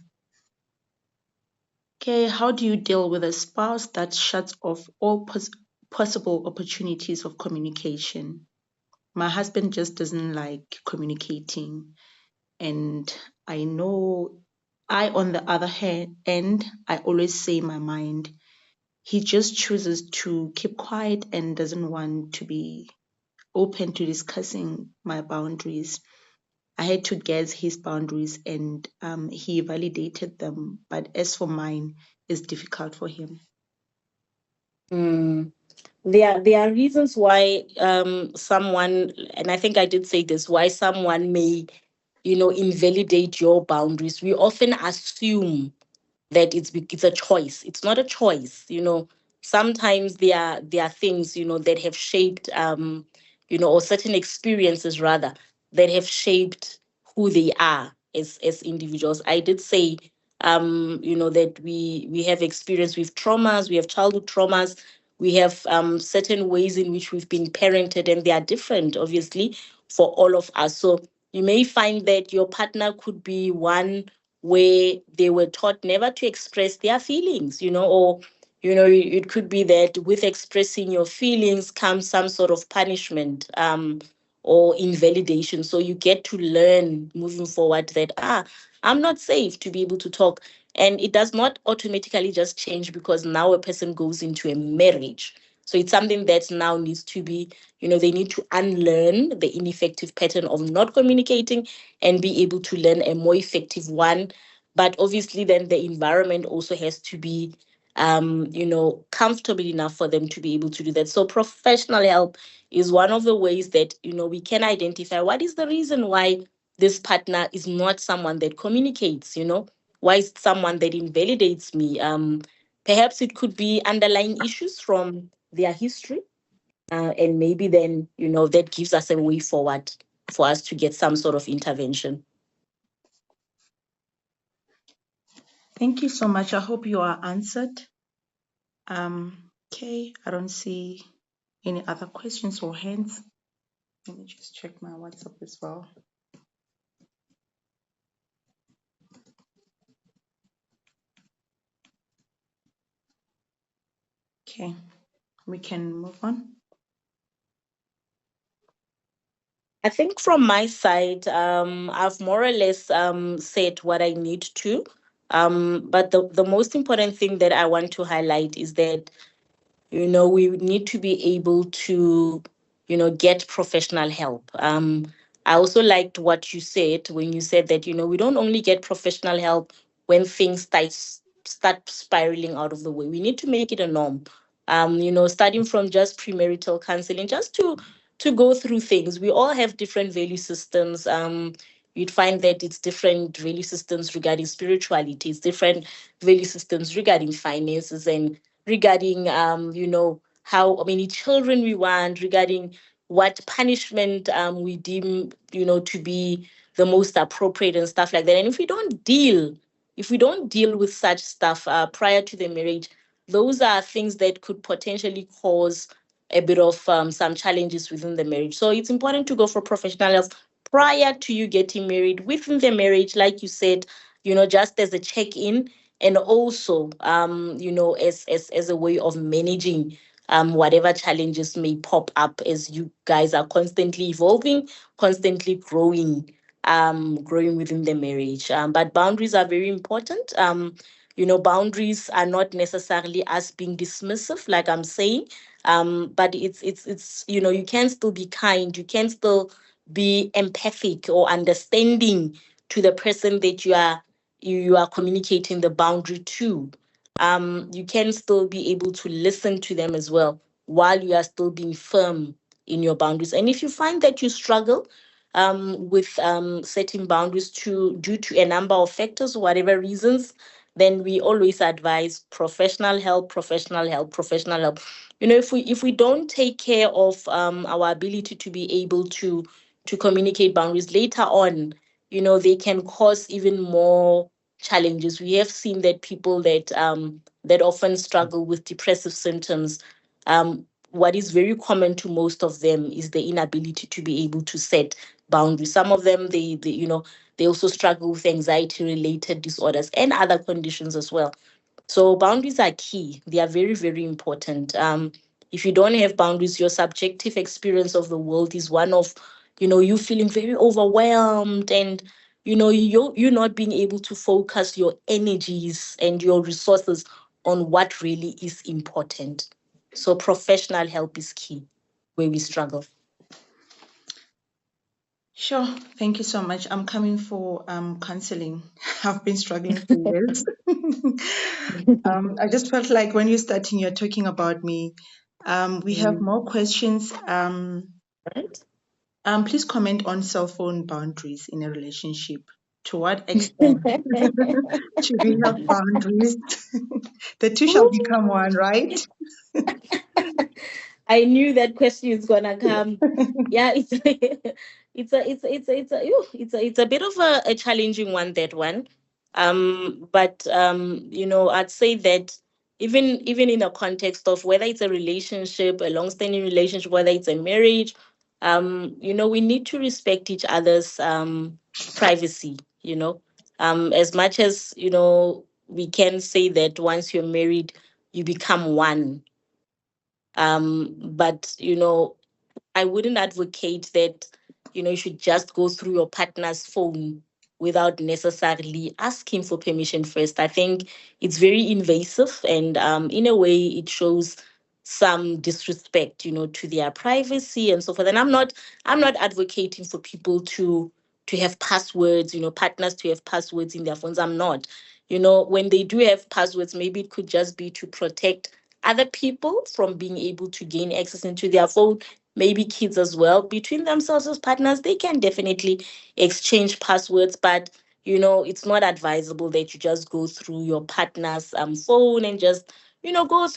Okay, how do you deal with a spouse that shuts off all possible opportunities of communication? My husband just doesn't like communicating, and I know on the other hand, I always say my mind. He just chooses to keep quiet and doesn't want to be open to discussing my boundaries. I had to guess his boundaries and he validated them. But as for mine, it's difficult for him. Mm. There are reasons why someone, and I think I did say this, why someone may, invalidate your boundaries. We often assume that it's a choice. It's not a choice. Sometimes there are things that have shaped or certain experiences rather that have shaped who they are as individuals. I did say that we have experience with traumas, we have childhood traumas, we have certain ways in which we've been parented, and they are different, obviously, for all of us. So you may find that your partner could be one where they were taught never to express their feelings, or it could be that with expressing your feelings comes some sort of punishment, or invalidation. So you get to learn moving forward that I'm not safe to be able to talk. And it does not automatically just change because now a person goes into a marriage. So it's something that now needs to be, they need to unlearn the ineffective pattern of not communicating and be able to learn a more effective one. But obviously, then the environment also has to be, comfortable enough for them to be able to do that. So professional help is one of the ways that, we can identify what is the reason why this partner is not someone that communicates, why is it someone that invalidates me? Perhaps it could be underlying issues from their history. And maybe then, that gives us a way forward for us to get some sort of intervention. Thank you so much. I hope you are answered. Okay, I don't see any other questions or hands. Let me just check my WhatsApp as well. Okay, we can move on. I think from my side, I've more or less said what I need to. But the most important thing that I want to highlight is that we need to be able to get professional help. I also liked what you said when you said that we don't only get professional help when things start spiraling out of the way. We need to make it a norm. Starting from just premarital counseling, just to go through things. We all have different value systems. You'd find that it's different value systems regarding spirituality, it's different value systems regarding finances, and regarding how many children we want, regarding what punishment we deem to be the most appropriate and stuff like that. And if we don't deal with such stuff prior to the marriage, those are things that could potentially cause a bit of some challenges within the marriage. So it's important to go for professional help prior to you getting married, within the marriage, like you said, just as a check-in, and also as a way of managing whatever challenges may pop up as you guys are constantly evolving, constantly growing within the marriage. But boundaries are very important. Boundaries are not necessarily us being dismissive, like I'm saying, but it's you can still be kind, you can still be empathic or understanding to the person that you are communicating the boundary to. You can still be able to listen to them as well while you are still being firm in your boundaries. And if you find that you struggle with setting boundaries due to a number of factors, whatever reasons, then we always advise professional help, professional help, professional help. If we don't take care of our ability to be able to communicate boundaries later on, they can cause even more challenges. We have seen that people that often struggle with depressive symptoms, what is very common to most of them is the inability to be able to set boundaries. Some of them, they also struggle with anxiety related disorders and other conditions as well. So boundaries are key. They are very, very important. If you don't have boundaries, your subjective experience of the world is one of, you feeling very overwhelmed, and you're not being able to focus your energies and your resources on what really is important. So professional help is key where we struggle. Sure. Thank you so much. I'm coming for counseling. I've been struggling for years. I just felt like when you're starting, you're talking about me. We have more questions. Right? Please comment on cell phone boundaries in a relationship. To what extent should we have boundaries? The two shall become one, right? I knew that question is gonna come. Yeah, it's a bit of a challenging one, that one. But I'd say that even in the context of whether it's a relationship, a long-standing relationship, whether it's a marriage, we need to respect each other's privacy. As much as we can say that once you're married, you become one. But I wouldn't advocate that, you should just go through your partner's phone without necessarily asking for permission first. I think it's very invasive, and in a way it shows some disrespect, to their privacy and so forth. And I'm not advocating for people to have passwords, partners to have passwords in their phones. I'm not. When they do have passwords, maybe it could just be to protect other people from being able to gain access into their phone, maybe kids as well. Between themselves as partners, they can definitely exchange passwords, but it's not advisable that you just go through your partner's phone and just go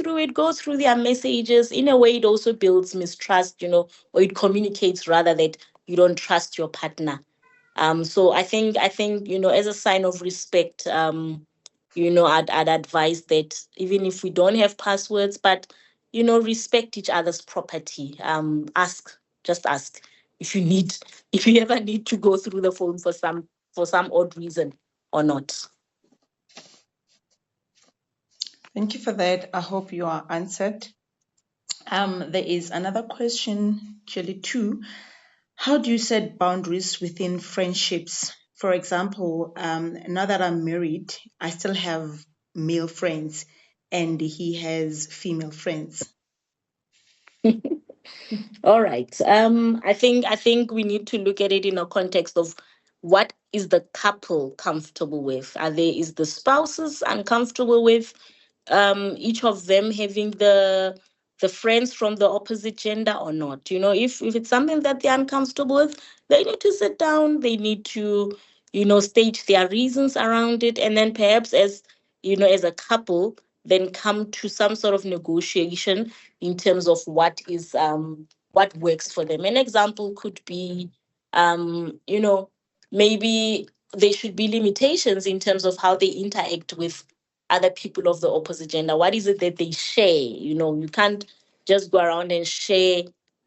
through their messages. In a way, it also builds mistrust, or it communicates rather that you don't trust your partner. So I think as a sign of respect, I'd advise that even if we don't have passwords, but respect each other's property. Just ask. if you need, if you ever need to go through the phone for some odd reason or not. Thank you for that. I hope you are answered. There is another question, actually two. How do you set boundaries within friendships? For example, now that I'm married, I still have male friends and he has female friends. All right. I think we need to look at it in a context of what is the couple comfortable with? Is the spouses uncomfortable with each of them having the friends from the opposite gender or not? If it's something that they're uncomfortable with, they need to sit down, they need to, state their reasons around it, and then perhaps as a couple, then come to some sort of negotiation in terms of what works for them. An example could be, maybe there should be limitations in terms of how they interact with other people of the opposite gender. What is it that they share? You can't just go around and share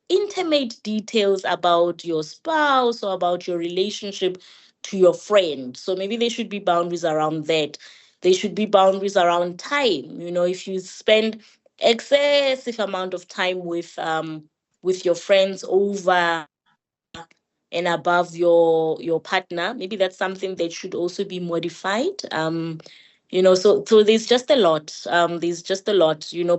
intimate details about your spouse or about your relationship to your friend. So maybe there should be boundaries around that. There should be boundaries around time. If you spend excessive amount of time with your friends over and above your partner, maybe that's something that should also be modified. So there's just a lot,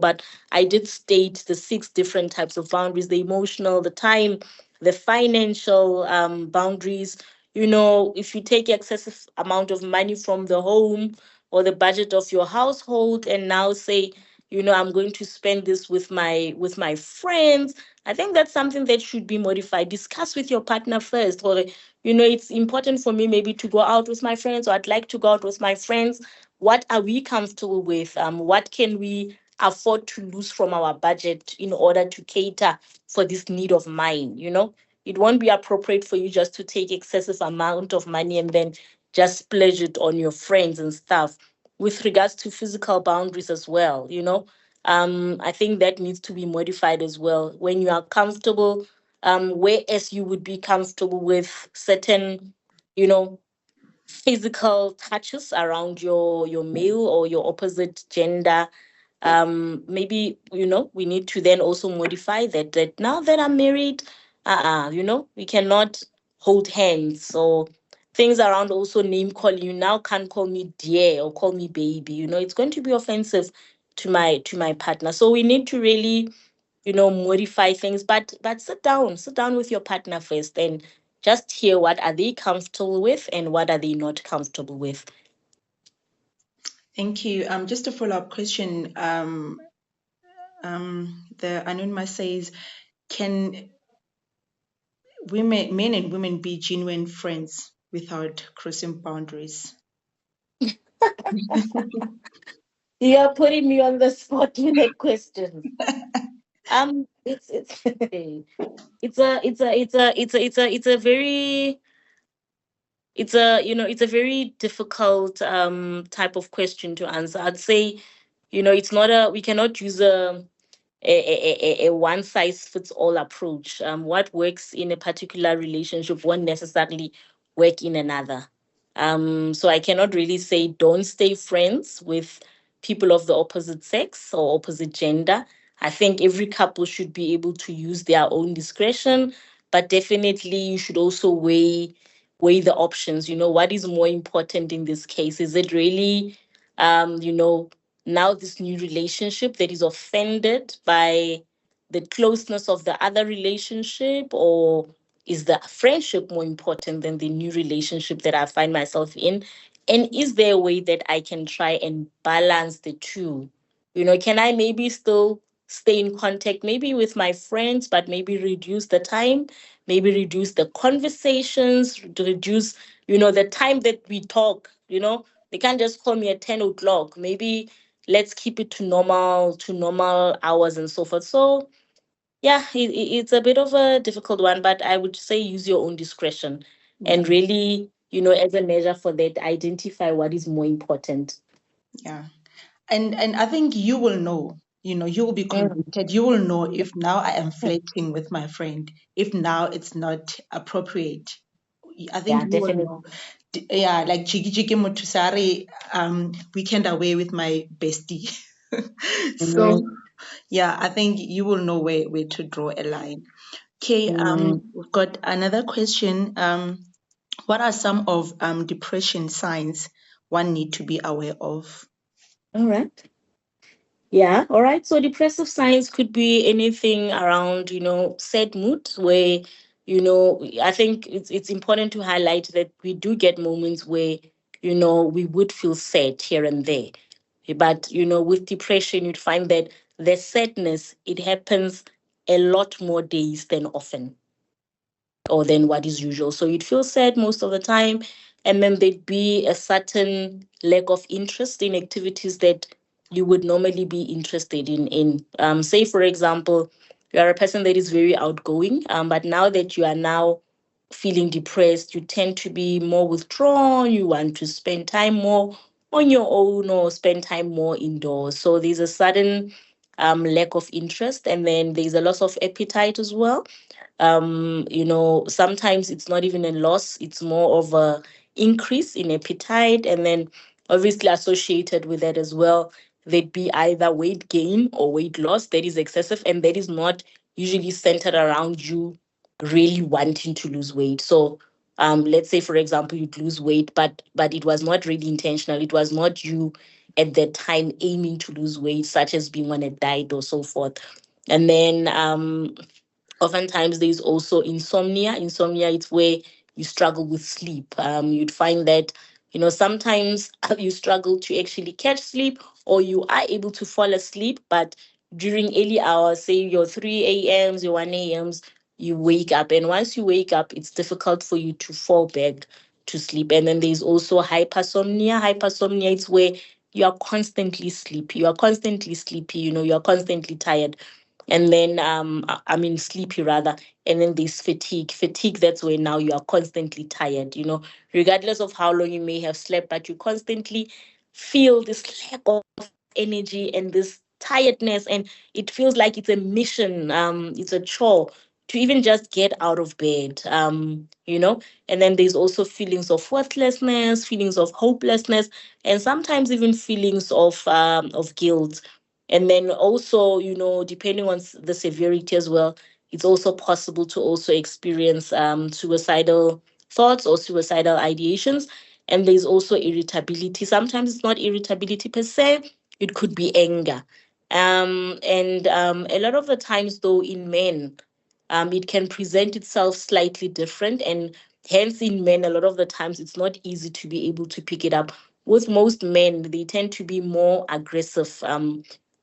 but I did state the 6 different types of boundaries: the emotional, the time, the financial boundaries. If you take excessive amount of money from the home or the budget of your household and now say, I'm going to spend this with my friends, I think that's something that should be modified. Discuss with your partner first. Or, it's important for me maybe to go out with my friends, or I'd like to go out with my friends. What are we comfortable with? What can we afford to lose from our budget in order to cater for this need of mine? It won't be appropriate for you just to take excessive amount of money and then just splurge it on your friends and stuff. With regards to physical boundaries as well, I think that needs to be modified as well. When you are comfortable, whereas you would be comfortable with certain, you know, physical touches around your male or your opposite gender, maybe we need to then also modify that now that I'm married, we cannot hold hands, or things around also name calling. You now can't call me dear or call me baby. It's going to be offensive to my partner. So we need to really modify things, but sit down with your partner first and just hear what are they comfortable with and what are they not comfortable with. Thank you. Just a follow-up question. The anonymous says, can men and women be genuine friends without crossing boundaries? You are putting me on the spot with that question. It's it's a very it's a very difficult type of question to answer. I'd say, it's not a we cannot use a one size fits all approach. What works in a particular relationship won't necessarily work in another. So I cannot really say don't stay friends with people of the opposite sex or opposite gender. I think every couple should be able to use their own discretion, but definitely you should also weigh the options. What is more important in this case? Is it really um, you know, now this new relationship that is offended by the closeness of the other relationship, or is the friendship more important than the new relationship that I find myself in? And is there a way that I can try and balance the two? Can I maybe still stay in contact, maybe with my friends, but maybe reduce the time, maybe reduce the conversations, reduce, the time that we talk. They can't just call me at 10 o'clock. Maybe let's keep it to normal hours and so forth. So yeah, it's a bit of a difficult one, but I would say use your own discretion and Yeah, really, as a measure for that, identify what is more important. yeah. And I think you will know, you will be convicted. You will know if now I am flirting with my friend, if now it's not appropriate. I think Yeah, you will definitely. know. Yeah, like Chiki Chiki Mutusari, weekend away with my bestie. So Mm-hmm. yeah, I think you will know where to draw a line. Okay, Mm-hmm. we've got another question. What are some of depression signs one need to be aware of? All right. Yeah, all right. So depressive signs could be anything around, sad mood where, I think it's important to highlight that we do get moments where, we would feel sad here and there. But, with depression, you'd find that the sadness, it happens a lot more days than often or than what is usual. So you'd feel sad most of the time, and then there'd be a certain lack of interest in activities that you would normally be interested in. Say, for example, you are a person that is very outgoing, but now that you are now feeling depressed, you tend to be more withdrawn. You want to spend time more on your own or spend time more indoors. So there's a sudden lack of interest, and then there's a loss of appetite as well. Sometimes it's not even a loss, it's more of a increase in appetite, and then obviously associated with that as well, there'd be either weight gain or weight loss that is excessive, and that is not usually centered around you really wanting to lose weight. So let's say, for example, you'd lose weight, but it was not really intentional, it was not you at that time aiming to lose weight, such as being on a diet or so forth. And then oftentimes there's also insomnia. Insomnia, it's where you struggle with sleep. You'd find that, sometimes you struggle to actually catch sleep, or you are able to fall asleep, but during early hours, say your 3 a.m.s, your 1 a.m.s, you wake up. And once you wake up, it's difficult for you to fall back to sleep. And then there's also hypersomnia. Hypersomnia, it's where you are constantly sleepy. You are constantly sleepy, you are constantly tired. And then I mean sleepy rather. And then there's fatigue. Fatigue, that's where now you are constantly tired, regardless of how long you may have slept, but you constantly feel this lack of energy and this tiredness, and it feels like it's a mission, it's a chore to even just get out of bed. And then there's also feelings of worthlessness, feelings of hopelessness, and sometimes even feelings of guilt. And then also, depending on the severity as well, it's also possible to also experience suicidal thoughts or suicidal ideations. And there's also irritability. Sometimes it's not irritability per se, it could be anger. And a lot of the times, though, in men, it can present itself slightly different. And hence, in men, a lot of the times, it's not easy to be able to pick it up. With most men, they tend to be more aggressive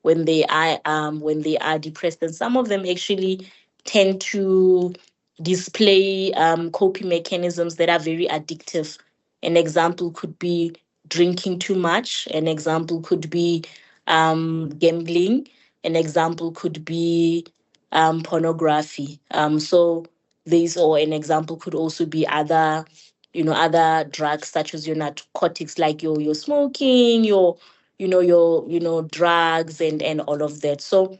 when they are depressed, and some of them actually tend to display coping mechanisms that are very addictive. An example could be drinking too much. An example could be gambling. An example could be pornography. So these, or an example could also be other drugs such as your narcotics, like your smoking, your drugs and all of that. So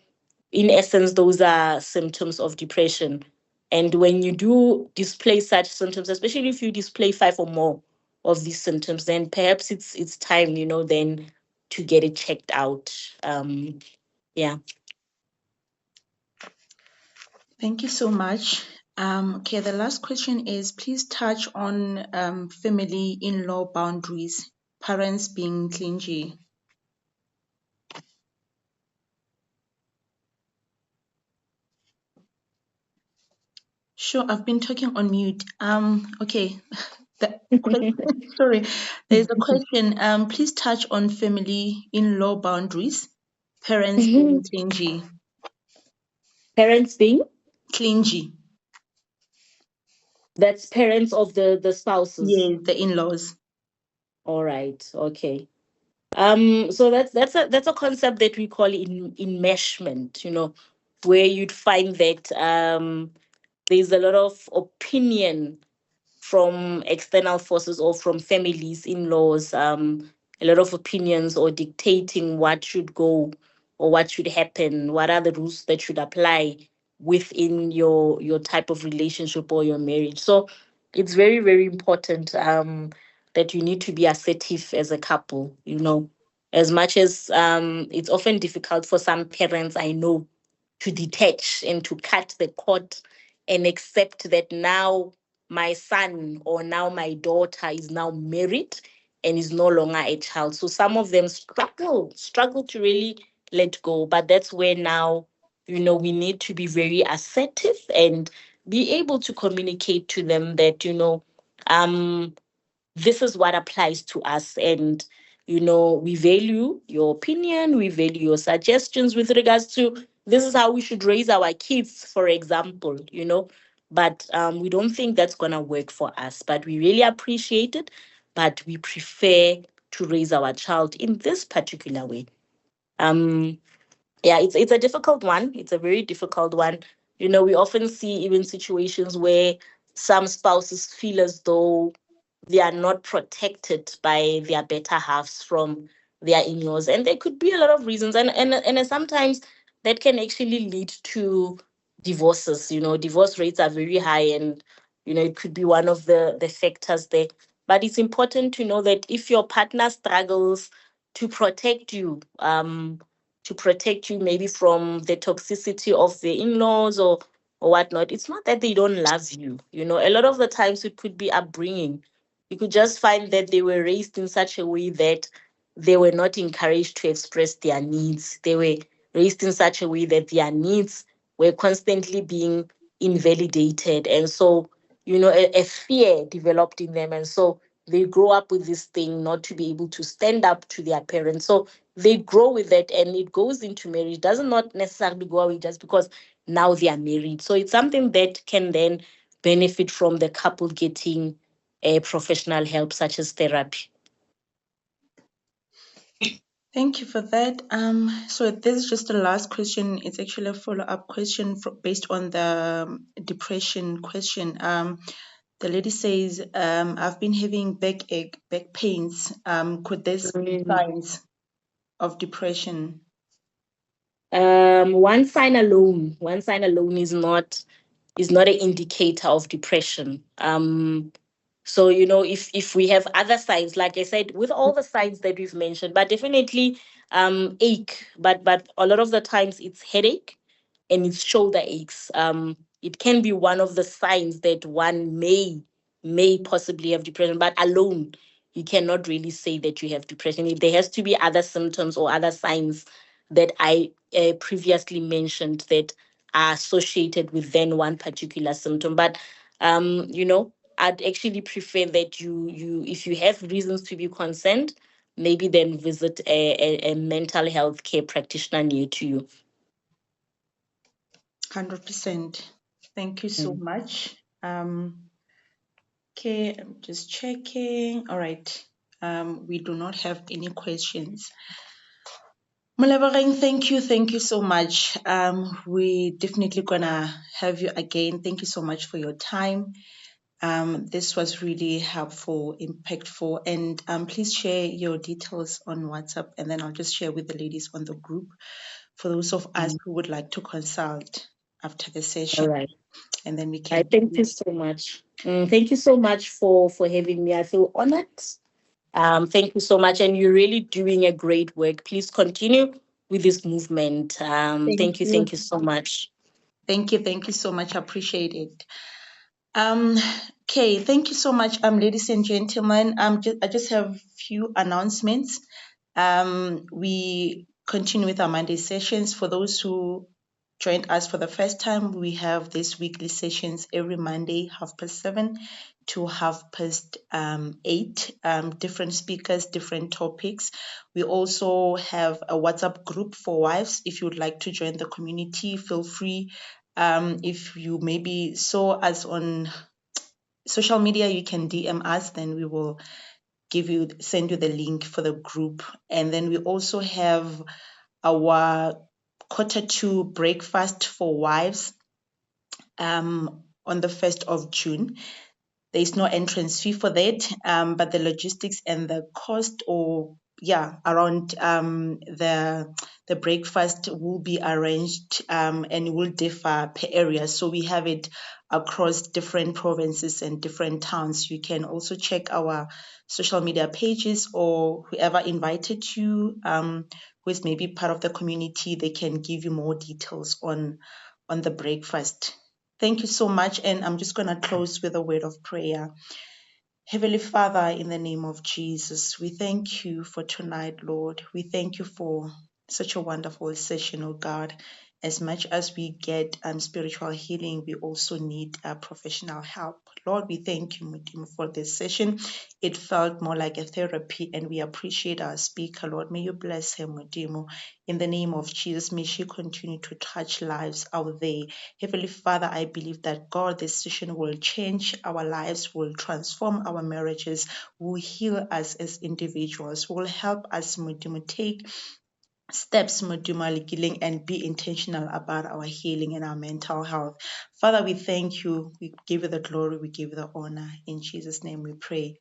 in essence, those are symptoms of depression. And when you do display such symptoms, especially if you display five or more of these symptoms, then perhaps it's time, then to get it checked out. Yeah. Thank you so much. Okay, the last question is please touch on family in-law boundaries, parents being clingy. Sure, I've been talking on mute. Okay. The question, sorry, there's a question. Please touch on family in-law boundaries, parents being clingy. Parents being, Clingy. that's parents of the spouses. Yes, the in-laws. All right. Okay. So that's a concept that we call in enmeshment, where you'd find that there's a lot of opinion from external forces or from families, in-laws, a lot of opinions or dictating what should go or what should happen, what are the rules that should apply within your type of relationship or your marriage. So it's very, very important that you need to be assertive as a couple, as much as it's often difficult for some parents, I know, to detach and to cut the cord and accept that now my son or now my daughter is now married and is no longer a child. So some of them struggle to really let go. But that's where now, we need to be very assertive and be able to communicate to them that, um, this is what applies to us. And, we value your opinion, we value your suggestions with regards to this is how we should raise our kids, for example, But we don't think that's going to work for us. But we really appreciate it. But we prefer to raise our child in this particular way. Um, yeah, it's a difficult one. It's a very difficult one. We often see even situations where some spouses feel as though they are not protected by their better halves from their in-laws, and there could be a lot of reasons, and sometimes that can actually lead to divorces. Divorce rates are very high, and it could be one of the factors there. But it's important to know that if your partner struggles to protect you, maybe from the toxicity of the in-laws or whatnot, it's not that they don't love you. A lot of the times it could be upbringing. You could just find that they were raised in such a way that they were not encouraged to express their needs. They were raised in such a way that their needs were constantly being invalidated. And so, a fear developed in them. And so they grow up with this thing not to be able to stand up to their parents. So they grow with that, and it goes into marriage. Does not necessarily go away just because now they are married. So it's something that can then benefit from the couple getting professional help such as therapy. Thank you for that. So this is just the last question. It's actually a follow-up question based on the depression question. The lady says, I've been having backache, back pains. Could this be signs of depression? One sign alone is not an indicator of depression. So, if we have other signs, like I said, with all the signs that we've mentioned, but definitely ache, but a lot of the times it's headache and it's shoulder aches. It can be one of the signs that one may possibly have depression, but alone you cannot really say that you have depression. There has to be other symptoms or other signs that I previously mentioned that are associated with then one particular symptom. But I'd actually prefer that you if you have reasons to be concerned, maybe then visit a mental health care practitioner near to you. 100%. Thank you so much. Okay, I'm just checking. All right. We do not have any questions. Molebogeng, thank you so much. We definitely gonna have you again. Thank you so much for your time. This was really helpful, impactful, and please share your details on WhatsApp, and then I'll just share with the ladies on the group for those of us who would like to consult after the All session, right. and then we I can. thank you so much. Thank you so much for having me. I feel honored. Thank you so much, and you're really doing a great work. Please continue with this movement. Thank Thank you. you so much. Thank you so much. I appreciate it. Um, okay, thank you so much, ladies and gentlemen. I just have few announcements. We continue with our Monday sessions. For those who joined us for the first time, we have these weekly sessions every Monday, 7:30 to 8:30. Different speakers, different topics. We also have a WhatsApp group for wives. If you would like to join the community, feel free. If you maybe saw us on social media, you can DM us, then we will send you the link for the group. And then we also have our 2:45 breakfast for wives on the 1st of June. There is no entrance fee for that, but the logistics and the cost, or around the breakfast will be arranged and will differ per area. So we have it across different provinces and different towns. You can also check our social media pages, or whoever invited you, who is maybe part of the community, they can give you more details on the breakfast. Thank you so much. And I'm just going to close with a word of prayer. Heavenly Father, in the name of Jesus, we thank you for tonight, Lord. We thank you for such a wonderful session, oh God. As much as we get spiritual healing, we also need professional help. Lord, we thank you, Mudimu, for this session. It felt more like a therapy, and we appreciate our speaker, Lord. May you bless him, Mudimu. In the name of Jesus, may she continue to touch lives out there. Heavenly Father, I believe that God, this session will change our lives, will transform our marriages, will heal us as individuals, will help us, Mudimu, take steps, Mudimu, healing, and be intentional about our healing and our mental health. Father, we thank you. We give you the glory. We give you the honor. In Jesus' name we pray.